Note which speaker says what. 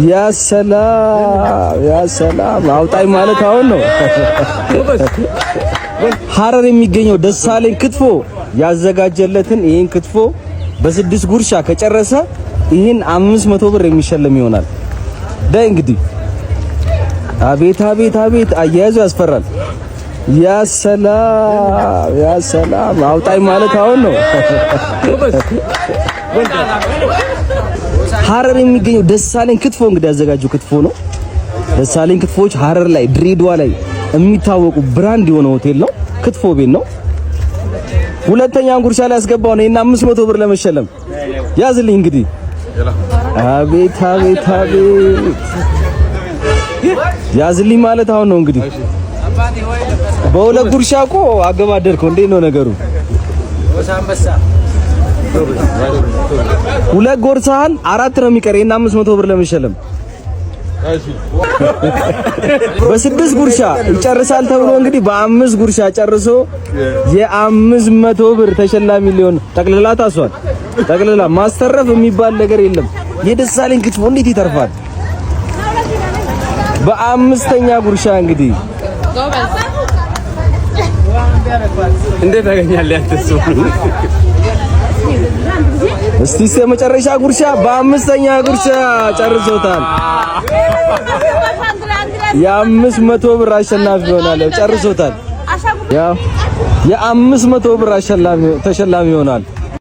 Speaker 1: ያ ሰላም አውጣኝ ማለት አሁን ነው። ሐረር የሚገኘው ደሳለኝ ክትፎ ያዘጋጀለትን ይሄን ክትፎ በ6 ጉርሻ ከጨረሰ ይሄን 500 ብር የሚሸለም ይሆናል። ዳይ እንግዲህ አቤት አያያዙ ያስፈራል። ያ ሰላም አውጣኝ ማለት አሁን ነው። ሐረር የሚገኘው ደሳለኝ ክትፎ እንግዲህ ያዘጋጀው ክትፎ ነው። ደሳለኝ ክትፎዎች ሐረር ላይ ድሬዳዋ ላይ የሚታወቁ ብራንድ የሆነ ሆቴል ነው። ክትፎ ቤት ነው። ሁለተኛውን ጉርሻ ላይ ያስገባው ነው እና 500 ብር ለመሸለም ያዝልኝ እንግዲህ አቤት ያዝልኝ ማለት አሁን ነው እንግዲህ በሁለት ጉርሻ እኮ አገባደድከው። እንዴት ነው ነገሩ? ሁለት ጎርሳል 4 ነው የሚቀር እና 500 ብር ለመሸለም በ6 ጉርሻ ይጨርሳል ተብሎ እንግዲህ በ5 ጉርሻ ጨርሶ የ500 ብር ተሸላሚ ሊሆን ጠቅልላ ታሷል። ጠቅልላ ማስተረፍ የሚባል ነገር የለም። የደሳለኝ ክትፎ እንዴት ይተርፋል? በ5ኛ ጉርሻ እንግዲህ እንዴት ታገኛለህ አንተስ? እስቲ የመጨረሻ ጉርሻ በ5ኛ ጉርሻ ጨርሶታል። የ500 ብር አሸናፊ ይሆናል። ጨርሶታል። ያው የ500 ብር ተሸላሚ ይሆናል።